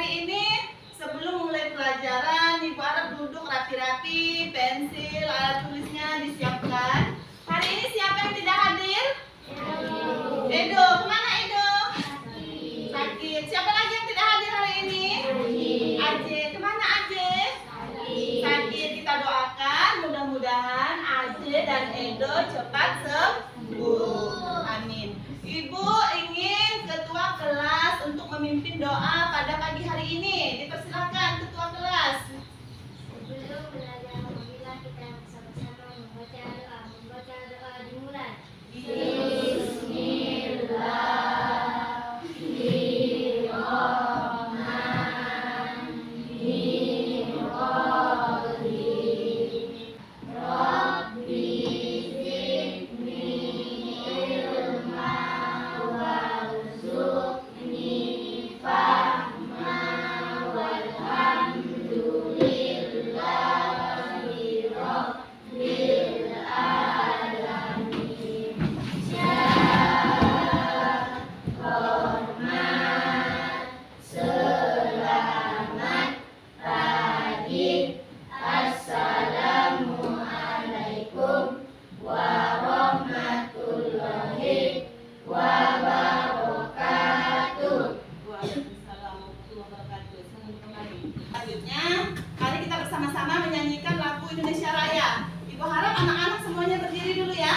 hari ini sebelum mulai pelajaran, Ibu harap duduk rapi-rapi, pensil, alat tulisnya disiapkan. Hari ini siapa yang tidak hadir? Edo, kemana Edo? Sakit. Siapa lagi yang tidak hadir hari ini? Aje, kemana Aje? Sakit. Kita doakan mudah-mudahan Aje dan Edo cepat sembuh. Amin. Ibu ingin ketua kelas untuk memimpin doa pada pagi hari ini. Dipersilakan ketua kelas. Sebelum belajar alhamdulillah, kita bersama-sama membaca doa dimulai. Selanjutnya, mari kita bersama-sama menyanyikan lagu Indonesia Raya. Ibu harap anak-anak semuanya berdiri dulu ya.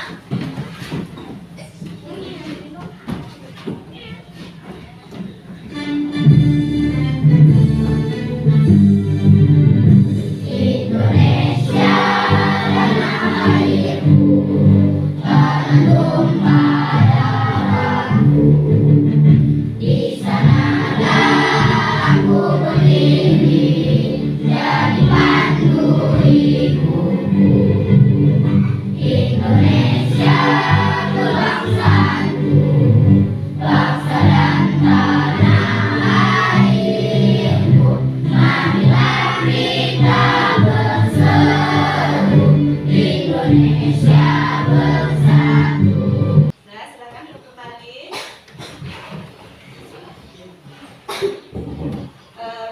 Silakan duduk kembali.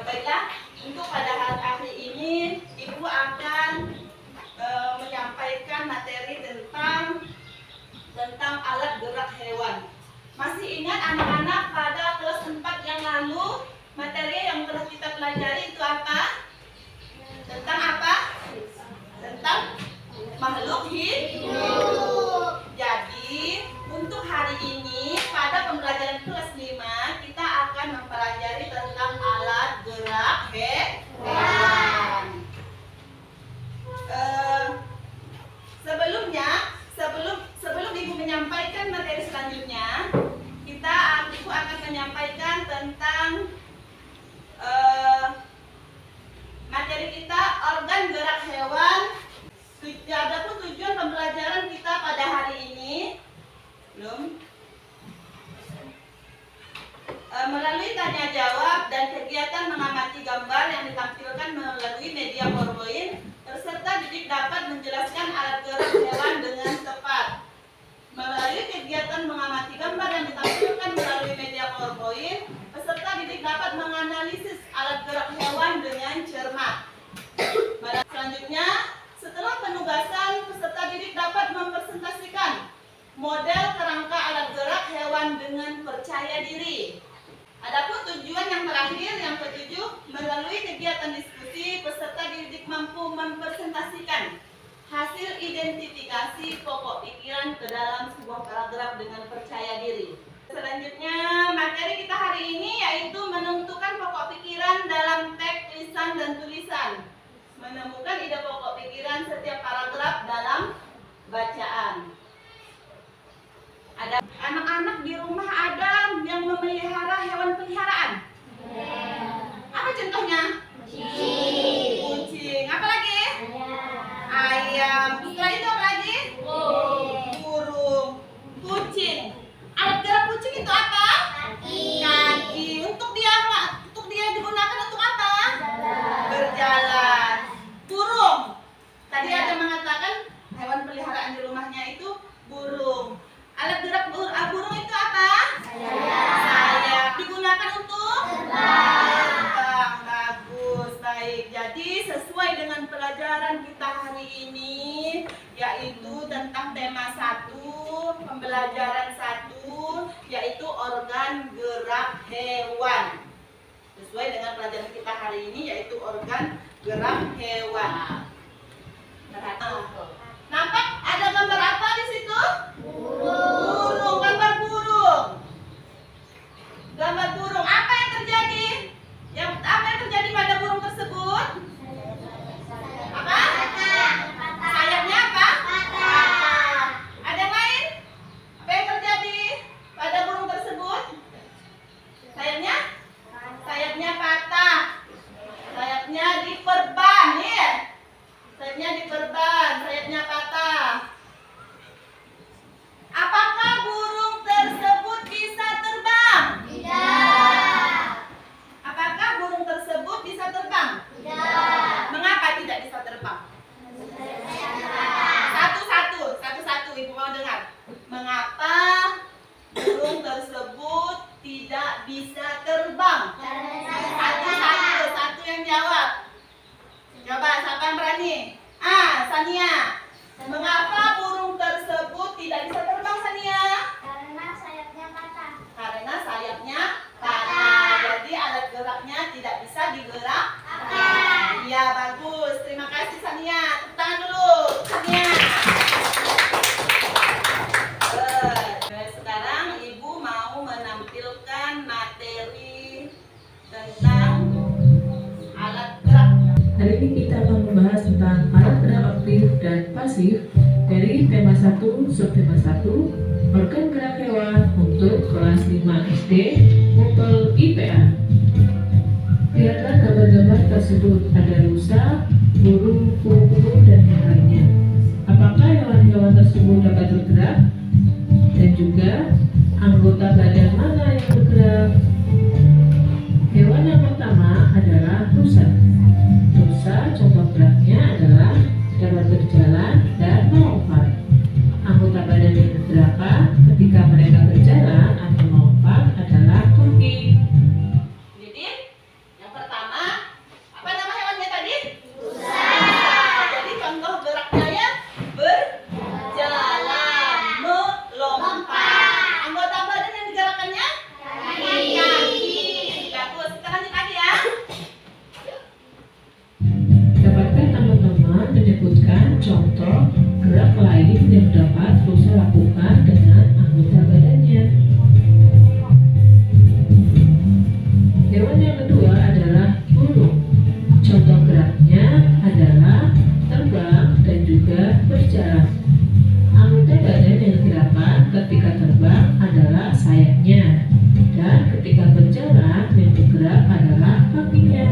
Baiklah, untuk pada hari ini Ibu akan menyampaikan materi tentang alat gerak hewan. Masih ingat anak-anak pada kelas 4 yang lalu materi yang telah kita pelajari itu apa? Tentang apa? Tentang makhluk hidup. Jadi untuk hari ini pada pembelajaran kelas 5 kita akan mempelajari tentang alat gerak hewan. Sebelum Ibu menyampaikan materi selanjutnya, Ibu akan menyampaikan tentang materi kita organ gerak hewan. Adapun tujuan pembelajaran kita pada hari ini melalui tanya jawab dan kegiatan mengamati gambar yang ditampilkan melalui media PowerPoint, peserta didik dapat menjelaskan alat gerak hewan dengan tepat. Melalui kegiatan mengamati gambar yang ditampilkan melalui media PowerPoint, peserta didik dapat menganalisis alat gerak hewan dengan cermat. Selanjutnya, setelah penugasan, peserta didik dapat mempresentasikan model kerangka alat gerak hewan dengan percaya diri. Adapun tujuan yang terakhir, yang ketujuh, melalui kegiatan diskusi, peserta didik mampu mempresentasikan hasil identifikasi pokok pikiran ke dalam sebuah paragraf dengan percaya diri. Selanjutnya, materi kita hari ini yaitu menentukan pokok pikiran dalam teks lisan dan tulisan. Menemukan ide pokok pikiran setiap paragraf dalam bacaan. Ada anak-anak di rumah ada yang memelihara hewan peliharaan? Apa contohnya? Kucing. Apa lagi? Ayam. Setelah itu apa lagi? Burung. Kucing. Alat gerak kucing itu apa? Kaki. Untuk dia digunakan untuk apa? Berjalan. Burung. Tadi ada mengatakan hewan peliharaan di rumahnya itu burung. Alat gerak burung itu apa? Sayap. Digunakan untuk terbang. pembelajaran 1, yaitu organ gerak hewan. Sesuai dengan pelajaran kita hari ini, yaitu organ gerak hewan. Nampak ada gambar apa di situ? Burung, gambar burung. Gambar burung. Apa yang terjadi? Apa yang terjadi pada burung tersebut? Apa? Sayapnya apa? Patah. Ada yang lain? Apa yang terjadi pada burung tersebut? Sayapnya? Sayapnya patah. Sayapnya diperban, ya. Sayapnya diperban, sayapnya patah. Apakah burung tersebut bisa terbang? Tidak. Apakah burung tersebut bisa terbang? Tidak. Mengapa tidak bisa terbang? Satu-satu, Ibu mau dengar. Mengapa burung tersebut tidak bisa terbang? Satu yang jawab. Coba, siapa yang berani? Sania. Mengapa burung tersebut tidak bisa terbang, Sania? Karena sayapnya patah. Karena sayapnya patah. Jadi alat geraknya tidak bisa digerakkan. Iya, bagus. Terima kasih, Sania. Tepuk tangan dulu, Sania. Sekarang Ibu mau menampilkan materi tentang alat gerak. Hari ini kita akan membahas tentang alat gerak aktif dan pasif dari tema 1, subtema 1, organ gerak hewan untuk kelas 5 SD, Mupel IPA. Lihatlah gambar-gambar tersebut, ada rusa, burung, kupu-kupu, dan yang lainnya. Apakah hewan-hewan tersebut dapat bergerak? Dan juga anggota badan mana yang bergerak? Hewan yang pertama adalah rusa. Rusa contoh geraknya adalah dapat berjalan dan melompat. Anggota badan yang bergerak ketika mereka berjalan atau melompat adalah kaki. Jadi, yang pertama, apa nama hewannya tadi? Rusa. Jadi contoh geraknya ya, berjalan, melompat. Anggota badan yang digerakkannya? Kaki. Bagus, kita lanjut lagi ya. Dapatkah teman-teman menyebutkan contoh gerak lain yang dapat rusa lakukan dengan anggota badannya? Hewan yang kedua adalah burung. Contoh geraknya adalah terbang dan juga berjalan. Anggota badan yang digerakkan ketika terbang adalah sayapnya, dan ketika berjalan yang bergerak adalah kakinya.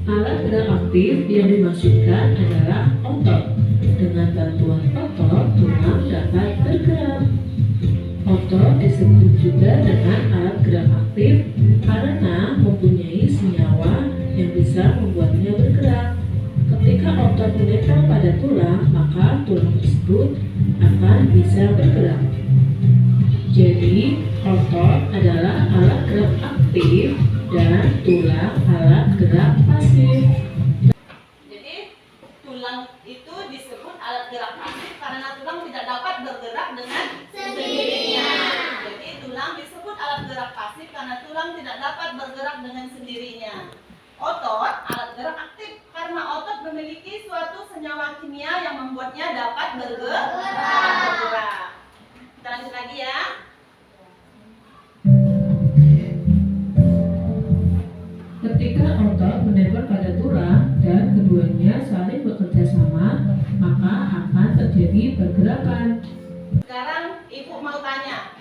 Alat gerak aktif yang dimaksudkan adalah otot. Dengan bantuan otot, tulang dapat bergerak. Otot disebut juga dengan alat gerak aktif karena mempunyai senyawa yang bisa membuatnya bergerak. Ketika otot menempel pada tulang, maka tulang tersebut akan bisa bergerak. Jadi, otot adalah alat gerak aktif dan tulang alat gerak pasif. Jadi, tulang itu disebut alat gerak pasif karena tulang tidak dapat bergerak dengan sendirinya. Jadi, tulang disebut alat gerak pasif karena tulang tidak dapat bergerak dengan sendirinya. Otot alat gerak aktif karena otot memiliki suatu senyawa kimia yang membuatnya dapat bergerak. Kita lanjut lagi ya. Ketika otot menempel pada tulang dan keduanya saling bekerja sama, maka akan terjadi pergerakan. Sekarang Ibu mau tanya,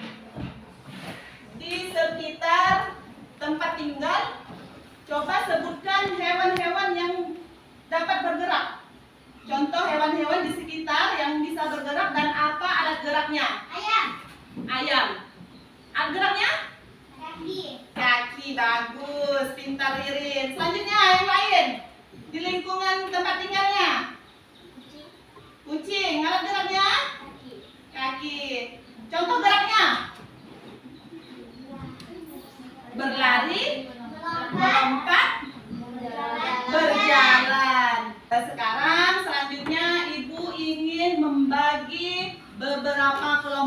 di sekitar tempat tinggal, coba sebutkan hewan-hewan yang dapat bergerak. Contoh hewan-hewan di sekitar yang bisa bergerak dan apa alat geraknya? Ayam. Ayam. Alat geraknya? Kaki. Kaki, bagus, pintar Ririn. Selanjutnya yang lain, di lingkungan tempat tinggalnya? Kucing. Alat geraknya? Kaki. Kaki. Contoh geraknya? Berlari, melompat, berjalan. Sekarang selanjutnya Ibu ingin membagi beberapa kelompok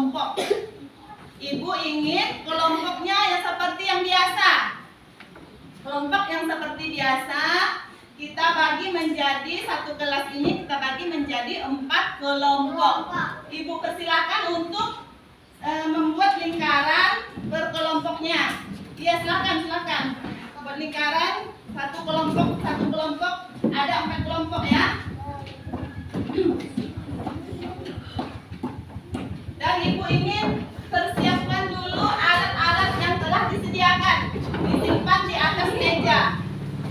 ingin kelompoknya yang seperti yang biasa. Kelompok yang seperti biasa kita bagi menjadi, satu kelas ini kita bagi menjadi 4 kelompok. Ibu persilakan untuk membuat lingkaran berkelompoknya. Iya, silakan. Buat lingkaran satu kelompok ada 4 kelompok ya. Dan ibu ingin persiapkan dulu alat-alat yang telah disediakan, disimpan di atas meja.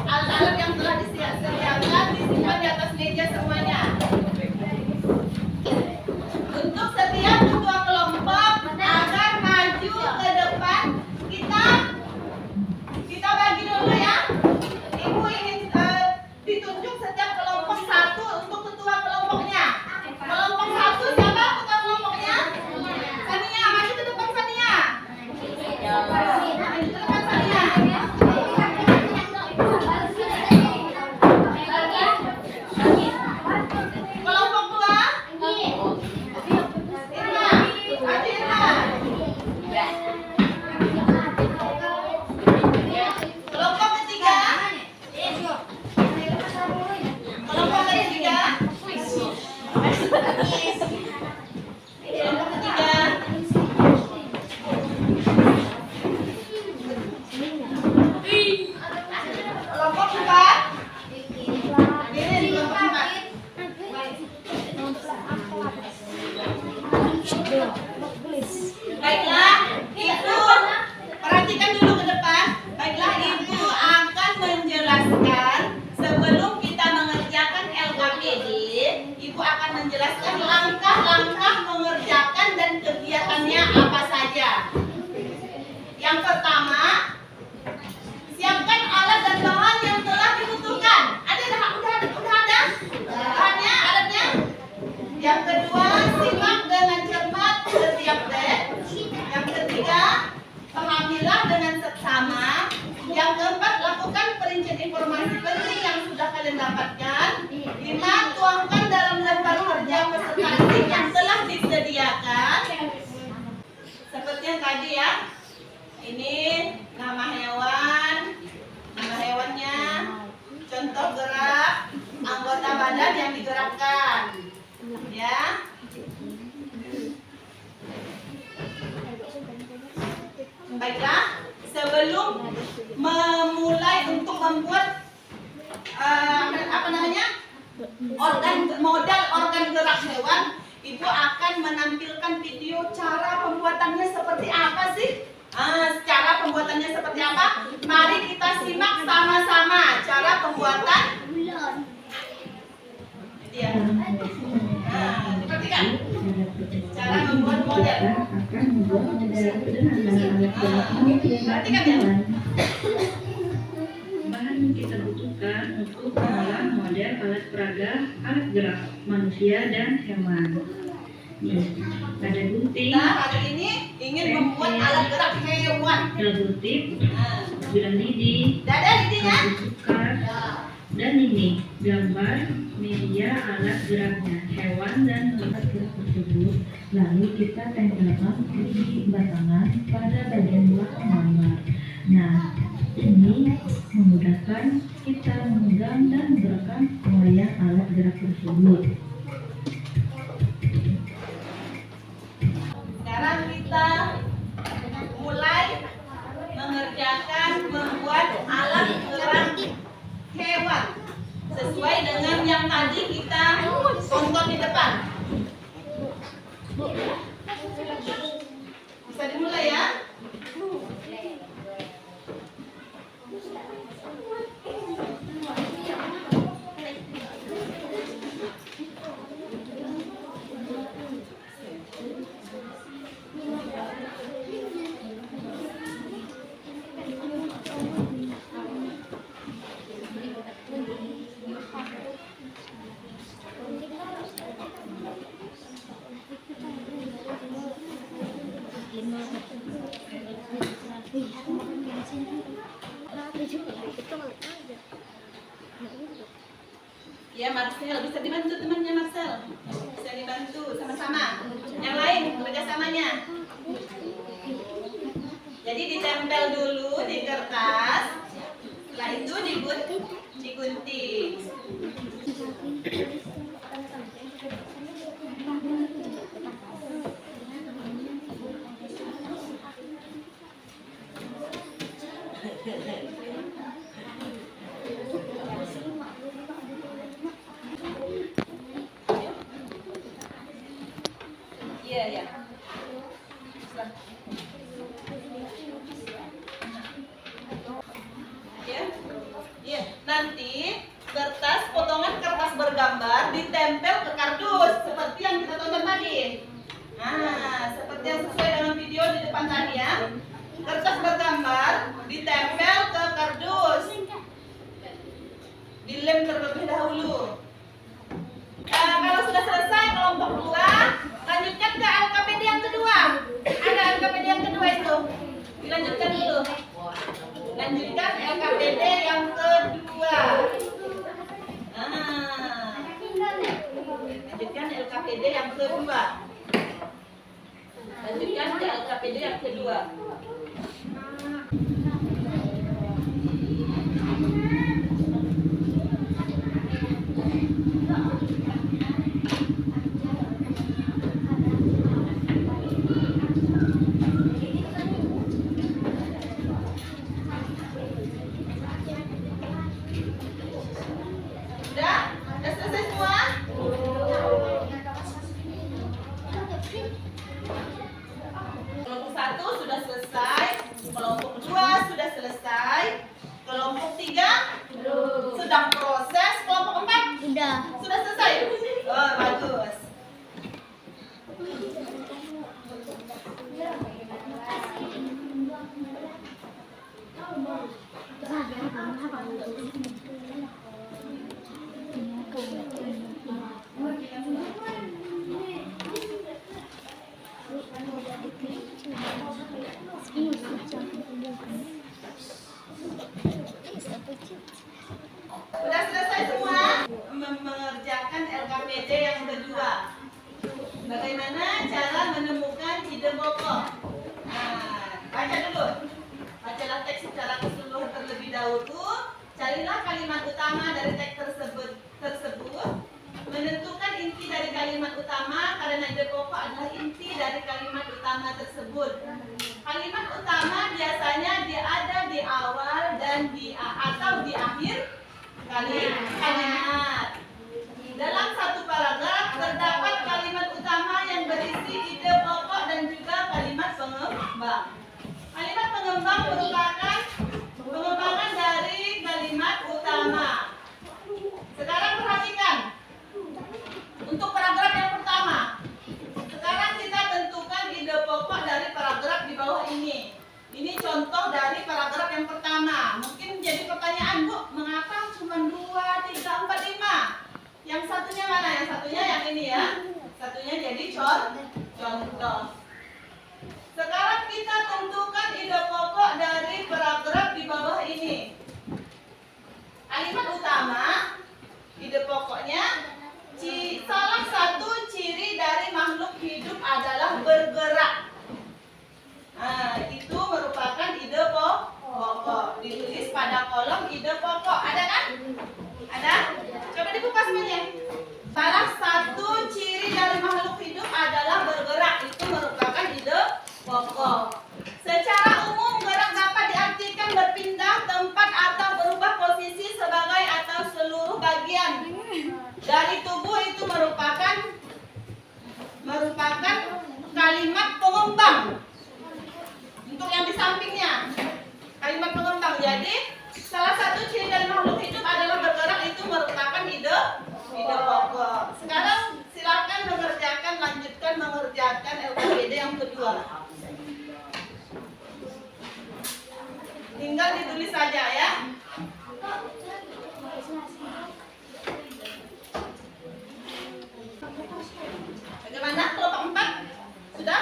Alat-alat yang telah disediakan disimpan di atas meja semuanya. Untuk setiap ketua kelompok agar maju ke depan, kita bagi dulu ya. Ibu ingin ditunjuk setiap kelompok satu untuk ketua kelompoknya. Kelompok satu siapa ketua kelompoknya? Sania, maju ke depan Sania. Maju ke depan Sania. Kelompok dua. Irma, maju Irma. Kelompok ketiga. Kelompok ketiga. Kelompok ketiga. Kelompok empat. Ini kelompok empat. Baiklah, Ibu perhatikan dulu ke depan. Baiklah, Ibu akan menjelaskan sebelum kita mengerjakan LKPD. Ibu akan menjelaskan langkah-langkah mengerjakan dan kegiatannya apa saja. Yang pertama, siapkan alat dan bahan yang telah dibutuhkan. Udah ada? Bahannya, alatnya? Yang kedua, simak dengan cermat setiap tes. Yang ketiga, pahamilah dengan seksama. Yang keempat, lakukan perincian informasi penting yang sudah kalian dapatkan. 5, tuangkan dalam lembar kerja peserta didik yang telah disediakan. Seperti yang tadi ya. Ini nama hewannya, contoh gerak, anggota badan yang digerakkan. Ya. Baiklah, sebelum memulai untuk membuat modal organ gerak hewan, Ibu akan menampilkan video cara pembuatannya seperti apa sih? Cara pembuatannya seperti apa? Mari kita simak sama-sama cara pembuatan. Ini dia. Perhatikan cara membuat model. Perhatikan ya. Bahan yang kita butuhkan untuk mengolah model alat peraga, alat gerak manusia dan hewan. Ada gunting, Kita hari ini ingin membuat alat gerak hewan. gunting, bilang lidi, Ada lidinya? sukar, dan ini gambar media alat geraknya hewan dan alat gerak tersebut. Lalu kita tempelkan di batangan pada bagian belakang gambar. Nah, ini memudahkan kita memegang dan menggerakkan pengalihan alat gerak tersebut. Sekarang kita mulai mengerjakan membuat alat gerak hewan sesuai dengan yang tadi kita tonton di depan. Bisa dimulai ya? Ya Marcel, bisa dibantu temannya Marcel. Bisa dibantu sama-sama. Yang lain kerjasamanya. Jadi ditempel dulu di kertas, setelah itu digunting. Iya, ya. Ya. Iya, nanti kertas potongan kertas bergambar ditempel ke kardus seperti yang kita tonton tadi. Nah, seperti yang sesuai dengan video di depan tadi ya. Kertas bergambar ditempel ke kardus. Dilem terlebih dahulu. Kalau sudah selesai kelompok 2, lanjutkan ke LKPD yang kedua. Ada LKPD yang kedua itu. Dilanjutkan dulu. Lanjutkan LKPD yang kedua. Lanjutkan LKPD yang kedua. Lanjutkan ke LKPD yang kedua. Udah selesai semua? Kelompok 1 sudah selesai, kelompok 2 sudah selesai, kelompok 3 sedang proses, kelompok 4 sudah selesai. Oh, bagus. Sudah selesai semua mengerjakan LKPD yang kedua. Bagaimana cara menemukan ide pokok? Nah, baca dulu. Bacalah teks secara keseluruhan terlebih dahulu. Carilah kalimat utama dari teks tersebut. Menentukan inti dari kalimat utama karena ide pokok adalah inti dari kalimat utama tersebut. Kalimat utama biasanya ada di awal dan atau di akhir kalimat. Dalam satu paragraf terdapat kalimat utama yang berisi ide pokok dan juga kalimat pengembang. Kalimat pengembang merupakan pengembangan dari kalimat utama. Sekarang perhatikan. Untuk paragraf yang pertama. Sekarang kita tentukan ide pokok dari paragraf di bawah ini. Ini contoh dari paragraf yang pertama. Mungkin jadi pertanyaan, Bu, mengapa cuma 2, 3, 4, 5? Yang satunya mana? Yang satunya yang ini ya. Satunya jadi contoh. Sekarang kita tentukan ide pokok dari paragraf di bawah ini. Kalimat utama, ide pokoknya, salah satu ciri dari makhluk hidup adalah bergerak. Nah, itu merupakan ide pokok. Ditulis pada kolom ide pokok. Ada kan? Ada? Coba dibuka semuanya. Salah satu ciri dari makhluk hidup adalah bergerak. Itu merupakan ide pokok. Secara umum, gerak dapat diartikan berpindah tempat atau berubah posisi sebagai atau seluruh bagian dari tubuh. Itu merupakan kalimat pengembang. Untuk yang di sampingnya, kalimat pengembang. Jadi salah satu ciri dari makhluk hidup adalah bergerak. Itu merupakan ide pokok. Sekarang silakan lanjutkan mengerjakan LKPD yang kedua. Tinggal ditulis saja ya. Bagaimana kelompok 4? Sudah?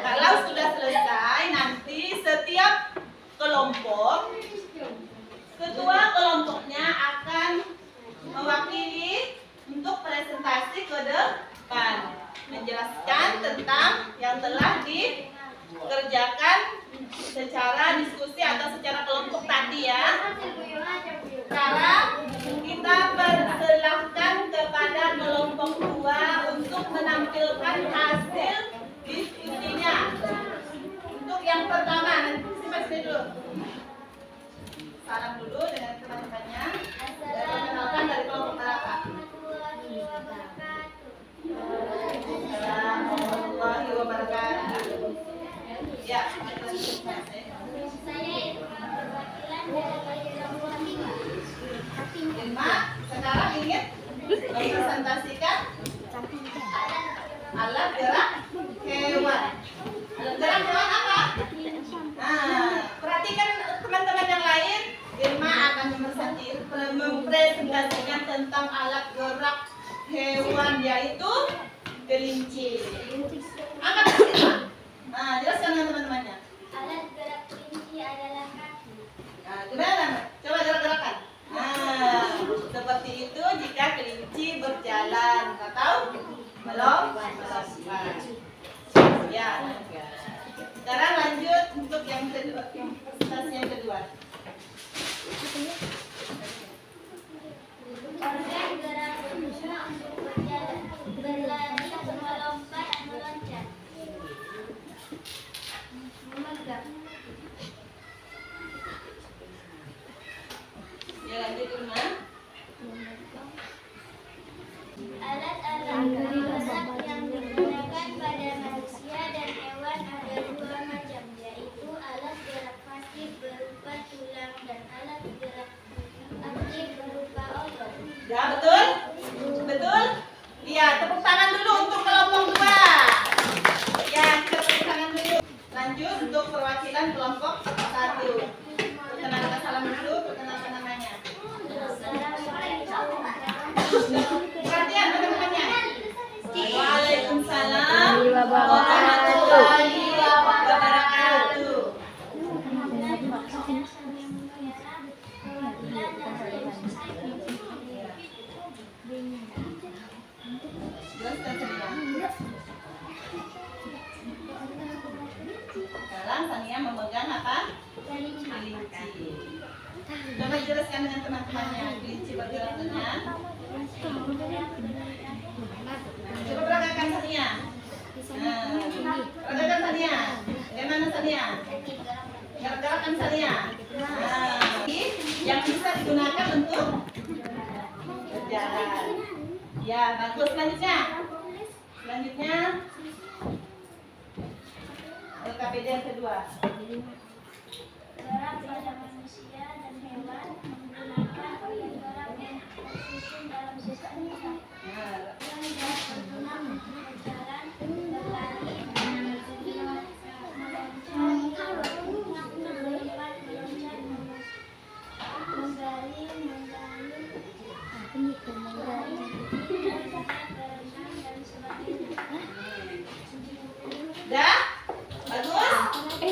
Kalau sudah selesai, nanti setiap kelompok, ketua kelompoknya akan mewakili untuk presentasi ke depan, menjelaskan tentang dulu. Salam dulu dengan teman-temannya. Perkenalkan dari kelompok berapa? Assalamualaikum warahmatullahi wabarakatuh. Ya, Saya perwakilan dari kelompok 5. sekarang ingin mempresentasikan alat gerak hewan. Alat gerak hewan apa? Nah, perhatikan teman-teman yang lain. Irma akan mempresentasikan tentang alat gerak hewan, yaitu kelinci. Angkat Irma. Nah, jelaskan dengan teman-temannya. Alat gerak kelinci adalah kaki. Nah, gimana? Coba gerak-gerakan. Nah, seperti itu jika kelinci berjalan. Nggak tahu? Belum? Ya. Sekarang lanjut untuk yang kedua, presentasi yang kedua. Organ gerak berguna untuk berjalan, berlari, melompat, meloncat. Memegang. Ya, lanjut Irma. Alat-alat gerak yang digunakan pada manusia dan hewan ada 2 macam, yaitu alat gerak pasif berupa tulang dan alat gerak aktif berupa otot. Ya, betul? Betul? Iya, tepuk tangan dulu untuk kelompok 2. Ya, kita tepuk tangan dulu. Lanjut untuk perwakilan kelompok 1. Perkenalkan salam dulu, perkenalkan namanya. Perhatian teman-temannya. Waalaikumsalam warahmatullahi wabarakatuh. Jelaskan Sania. Sekarang Sania memegang apa? Kelinci. Coba jelaskan dengan teman-temannya. Kelinci bergerak dengan. Coba peragakan Sania. Peragakan Sania. Bagaimana Sania? Gerak-gerakan Sania. Yang bisa digunakan untuk berjalan. Ya, bagus. Selanjutnya LKPD yang kedua. Gerak pada manusia dan hewan menggunakan organ gerak yang tersusun dalam sistem otak. Yang dapat berguna untuk berjalan, berlari, meloncat, melompat, meloncat, menggali, berenang, dan sebagainya. Dah? Bagus?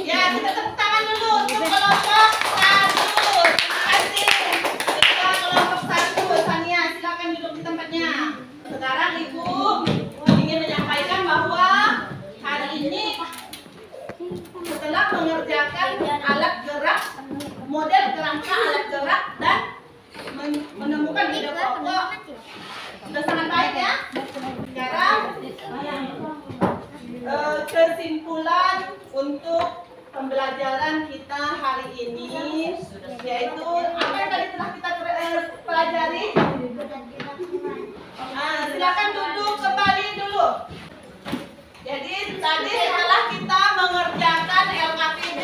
Ya, kita tepuk tangan dulu untuk kelompok 1. Terima kasih. Ketua kelompok 1, Sania, silakan duduk di tempatnya. Sekarang Ibu ingin menyampaikan bahwa hari ini setelah mengerjakan alat gerak, model kerangka alat gerak dan menemukan ide pokok, sudah sangat baik ya. Sekarang kesimpulan untuk pembelajaran kita hari ini, yaitu apa yang tadi telah kita pelajari. Silakan duduk kembali dulu. Jadi tadi setelah kita mengerjakan LKPD,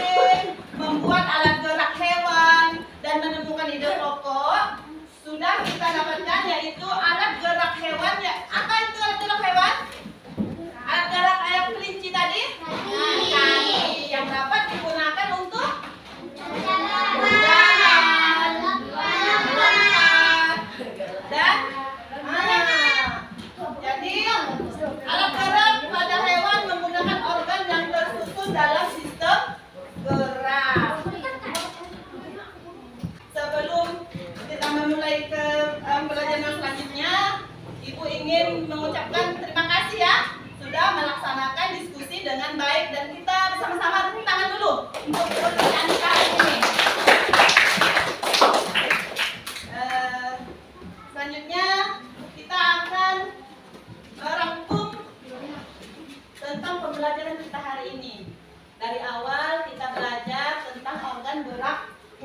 membuat alat gerak hewan dan menemukan ide pokok, sudah kita dapatkan yaitu alat gerak hewan. Ya, apa itu alat gerak hewan? Alat gerak alat kelinci tadi? Kaki yang dapat digunakan untuk berjalan, melompat, dan jadi alat gerak pada hewan menggunakan organ yang tersusun dalam sistem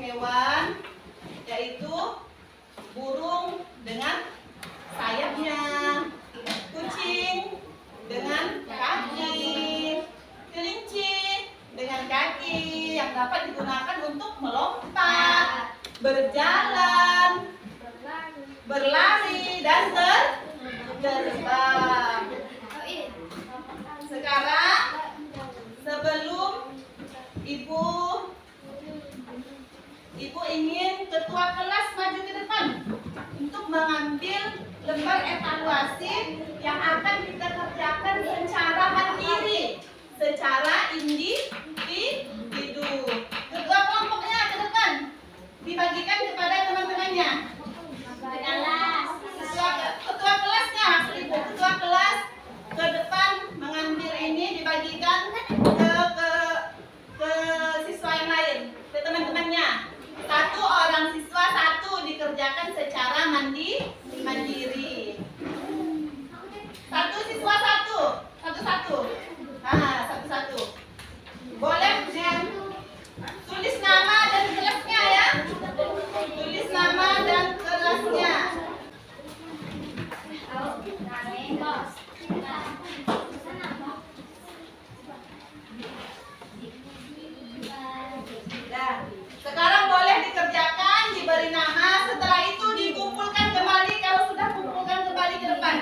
hewan, yaitu burung dengan sayapnya, kucing dengan kaki, kelinci dengan kaki yang dapat digunakan untuk melompat, berjalan, berlari, dan terbang. Sekarang sebelum Ibu ingin ketua kelas maju ke depan untuk mengambil lembar evaluasi yang akan kita kerjakan secara mandiri, secara individu. Ketua kelompoknya ke depan dibagikan kepada teman-temannya. Ketua kelasnya, Ibu ketua kelas ke depan mengambil ini dibagikan ke siswa yang lain, ke teman-temannya. Satu orang siswa satu dikerjakan secara mandiri. Satu siswa satu. Nah, satu. Boleh tulis nama dan kelasnya ya. Tulis nama dan kelasnya. Nah, sekarang boleh dikerjakan, diberi nama, setelah itu dikumpulkan kembali kalau sudah kumpulkan kembali ke depan.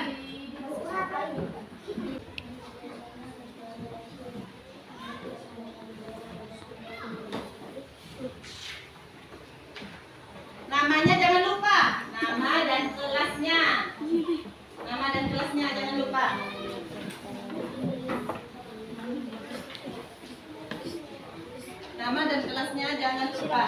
Namanya jangan lupa, nama dan kelasnya. Nama dan kelasnya jangan lupa. Nama dan kelasnya jangan lupa.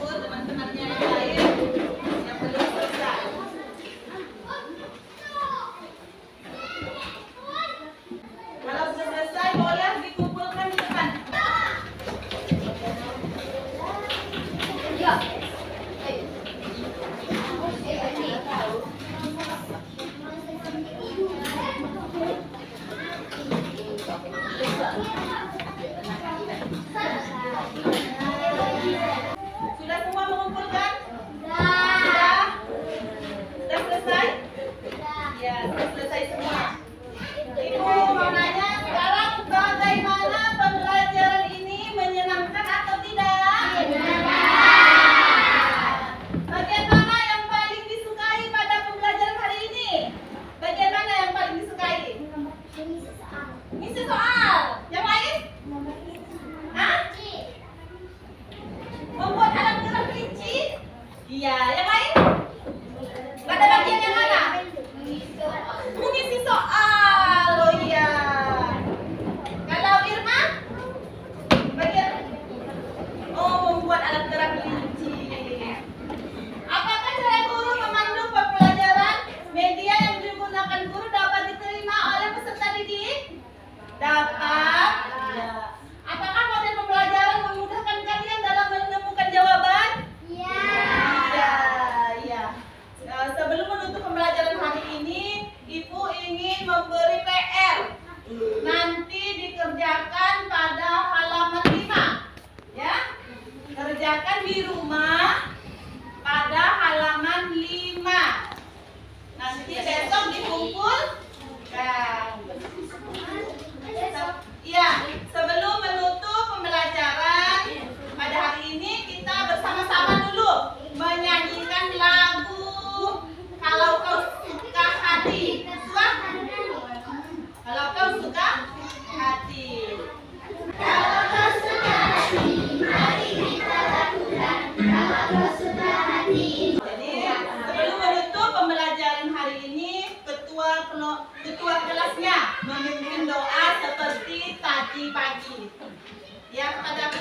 Teman-temannya yang lain yang belum selesai. Kalau sudah selesai boleh dikumpulkan di depan. Sudah semua mengumpulkan? Sudah? Sudah selesai? Ya, sudah selesai semua. Ibu mau nanya sekarang bagaimana pembelajaran ini menyenangkan atau tidak? Bagian mana yang paling disukai pada pembelajaran hari ini? Bagian mana yang paling disukai? Ngisi soal. Yang lain? Hah? Membuat alat gerak kelinci? Iya, yang lain? Pada bagian yang mana? Mengisi soal. Oh iya. Kalau Irma? Bagian membuat alat gerak kelinci. Apakah cara guru memandu pembelajaran? Media yang digunakan guru dapat diterima oleh peserta didik? Dapat. Ya. Apakah model pembelajaran memudahkan kalian dalam menemukan jawaban? Iya. Sebelum menutup pembelajaran hari ini, Ibu ingin memberi PR. Nanti dikerjakan pada halaman 5. Ya. Kerjakan di rumah pada halaman 5. Nanti besok dikumpul. Iya, sebelum menutup pembelajaran pada hari ini kita bersama-sama dulu menyanyikan lagu Kalau Kau Suka Hati. Kalau kau suka hati. Kalau kau suka hati, mari kita lakukan. Kalau kau suka hati. Jadi sebelum menutup pembelajaran hari ini, ketua kelasnya memimpin doa seperti tadi pagi. Ya, kepada